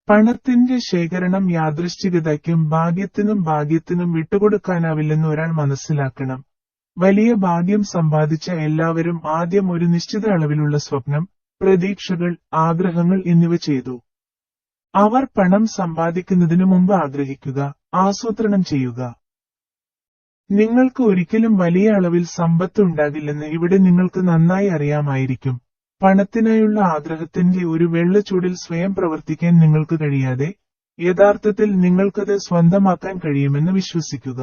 പണത്തിന്റെ ശേഖരണം യാദൃശ്ചികതയ്ക്കും ഭാഗ്യത്തിനും വിട്ടുകൊടുക്കാനാവില്ലെന്ന് ഒരാൾ മനസ്സിലാക്കണം. വലിയ ഭാഗ്യം സമ്പാദിച്ച എല്ലാവരും ആദ്യം ഒരു നിശ്ചിത അളവിലുള്ള സ്വപ്നം, പ്രതീക്ഷകൾ, ആഗ്രഹങ്ങൾ എന്നിവ ചെയ്തു. അവർ പണം സമ്പാദിക്കുന്നതിനു മുമ്പ് ആഗ്രഹിക്കുക, ആസൂത്രണം ചെയ്യുക. നിങ്ങൾക്ക് ഒരിക്കലും വലിയ അളവിൽ സമ്പത്ത് ഉണ്ടാകില്ലെന്ന് ഇവിടെ നിങ്ങൾക്ക് നന്നായി അറിയാമായിരിക്കും. പണത്തിനായുള്ള ആഗ്രഹത്തിന്റെ ഒരു വെള്ളച്ചൂടിൽ സ്വയം പ്രവർത്തിക്കാൻ നിങ്ങൾക്ക് കഴിയാതെ, യഥാർത്ഥത്തിൽ നിങ്ങൾക്കത് സ്വന്തമാക്കാൻ കഴിയുമെന്ന് വിശ്വസിക്കുക.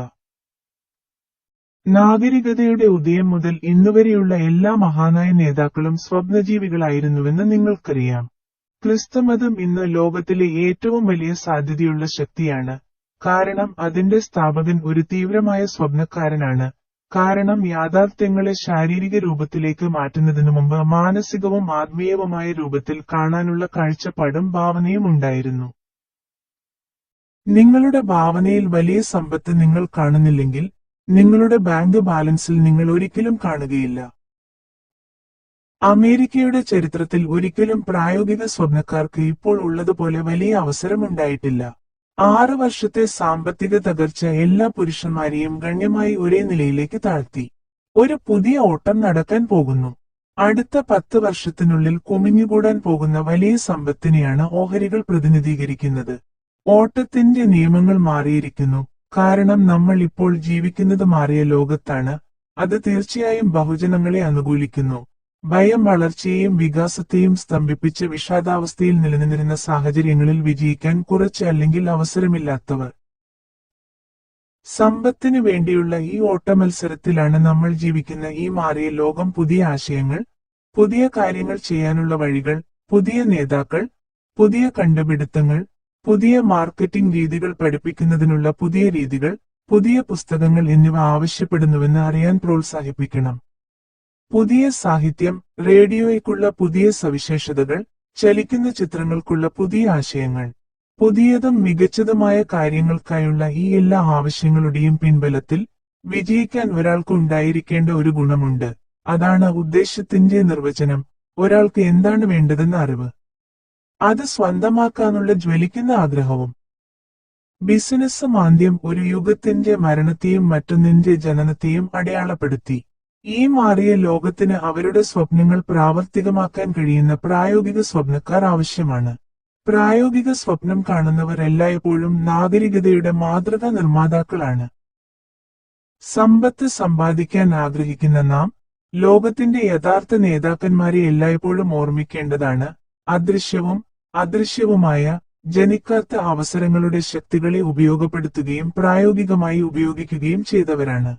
നാഗരികതയുടെ ഉദയം മുതൽ ഇന്നുവരെയുള്ള എല്ലാ മഹാനായ നേതാക്കളും സ്വപ്നജീവികളായിരുന്നുവെന്ന് നിങ്ങൾക്കറിയാം. ക്രിസ്തുമതം ഇന്ന് ലോകത്തിലെ ഏറ്റവും വലിയ സാധ്യതയുള്ള ശക്തിയാണ്. കാരണം അതിന്റെ സ്ഥാപകൻ ഒരു തീവ്രമായ സ്വപ്നക്കാരനാണ്. കാരണം യാഥാർത്ഥ്യങ്ങളെ ശാരീരിക രൂപത്തിലേക്ക് മാറ്റുന്നതിനു മുമ്പ് മാനസികവും ആത്മീയവുമായ രൂപത്തിൽ കാണാനുള്ള കാഴ്ചപ്പാടും ഭാവനയും ഉണ്ടായിരുന്നു. നിങ്ങളുടെ ഭാവനയിൽ വലിയ സമ്പത്ത് നിങ്ങൾ കാണുന്നില്ലെങ്കിൽ, നിങ്ങളുടെ ബാങ്ക് ബാലൻസിൽ നിങ്ങൾ ഒരിക്കലും കാണുകയില്ല. അമേരിക്കയുടെ ചരിത്രത്തിൽ ഒരിക്കലും പ്രായോഗിക സ്വപ്നക്കാർക്ക് ഇപ്പോൾ ഉള്ളതുപോലെ വലിയ അവസരമുണ്ടായിട്ടില്ല. 6 വർഷത്തെ സാമ്പത്തിക തകർച്ച എല്ലാ പുരുഷന്മാരെയും ഗണ്യമായി ഒരേ നിലയിലേക്ക് താഴ്ത്തി. ഒരു പുതിയ ഓട്ടം നടക്കാൻ പോകുന്നു. അടുത്ത 10 വർഷത്തിനുള്ളിൽ കുമിഞ്ഞുകൂടാൻ പോകുന്ന വലിയ സമ്പത്തിനെയാണ് ഓഹരികൾ പ്രതിനിധീകരിക്കുന്നത്. ഓട്ടത്തിന്റെ നിയമങ്ങൾ മാറിയിരിക്കുന്നു. കാരണം നമ്മൾ ഇപ്പോൾ ജീവിക്കുന്നത് മാറിയ ലോകത്താണ്. അത് തീർച്ചയായും ബഹുജനങ്ങളെ അനുകൂലിക്കുന്നു. ഭയം വളർച്ചയെയും വികാസത്തെയും സ്തംഭിപ്പിച്ച് വിഷാദാവസ്ഥയിൽ നിലനിന്നിരുന്ന സാഹചര്യങ്ങളിൽ വിജയിക്കാൻ കുറച്ച് അല്ലെങ്കിൽ അവസരമില്ലാത്തവർ. സമ്പത്തിനു വേണ്ടിയുള്ള ഈ ഓട്ടമത്സരത്തിലാണ് നമ്മൾ ജീവിക്കുന്ന ഈ മാറിയ ലോകം. പുതിയ ആശയങ്ങൾ, പുതിയ കാര്യങ്ങൾ ചെയ്യാനുള്ള വഴികൾ, പുതിയ നേതാക്കൾ, പുതിയ കണ്ടുപിടുത്തങ്ങൾ, പുതിയ മാർക്കറ്റിംഗ് രീതികൾ, പഠിപ്പിക്കുന്നതിനുള്ള പുതിയ രീതികൾ, പുതിയ പുസ്തകങ്ങൾ എന്നിവ ആവശ്യപ്പെടുന്നുവെന്ന് അറിയാൻ പ്രോത്സാഹിപ്പിക്കണം. പുതിയ സാഹിത്യം, റേഡിയോയ്ക്കുള്ള പുതിയ സവിശേഷതകൾ, ചലിക്കുന്ന ചിത്രങ്ങൾക്കുള്ള പുതിയ ആശയങ്ങൾ. പുതിയതും മികച്ചതുമായ കാര്യങ്ങൾക്കായുള്ള ഈ എല്ലാ ആവശ്യങ്ങളുടെയും പിൻബലത്തിൽ വിജയിക്കാൻ ഒരാൾക്ക് ഉണ്ടായിരിക്കേണ്ട ഒരു ഗുണമുണ്ട്. അതാണ് ഉദ്ദേശ്യത്തിന്റെ നിർവചനം. ഒരാൾക്ക് എന്താണ് വേണ്ടതെന്ന അറിവ്. അത് സ്വന്തമാക്കാനുള്ള ജ്വലിക്കുന്ന ആഗ്രഹവും. ബിസിനസ് മാന്ദ്യം ഒരു യുഗത്തിന്റെ മരണത്തെയും മറ്റൊന്നിന്റെ ജനനത്തെയും അടയാളപ്പെടുത്തി. ഈ മാറിയ ലോകത്തിന് അവരുടെ സ്വപ്നങ്ങൾ പ്രാവർത്തികമാക്കാൻ കഴിയുന്ന പ്രായോഗിക സ്വപ്നക്കാർ ആവശ്യമാണ്. പ്രായോഗിക സ്വപ്നം കാണുന്നവർ എല്ലായ്പ്പോഴും നാഗരികതയുടെ മാതൃകാ നിർമ്മാതാക്കളാണ്. സമ്പത്ത് സമ്പാദിക്കാൻ ആഗ്രഹിക്കുന്ന നാം, ലോകത്തിന്റെ യഥാർത്ഥ നേതാക്കന്മാരെ എല്ലായ്പ്പോഴും ഓർമ്മിക്കേണ്ടതാണ്. അദൃശ്യവും അദൃശ്യവുമായ ജനിക്കാത്ത അവസരങ്ങളുടെ ശക്തികളെ ഉപയോഗപ്പെടുത്തുകയും പ്രായോഗികമായി ഉപയോഗിക്കുകയും ചെയ്തവരാണ്.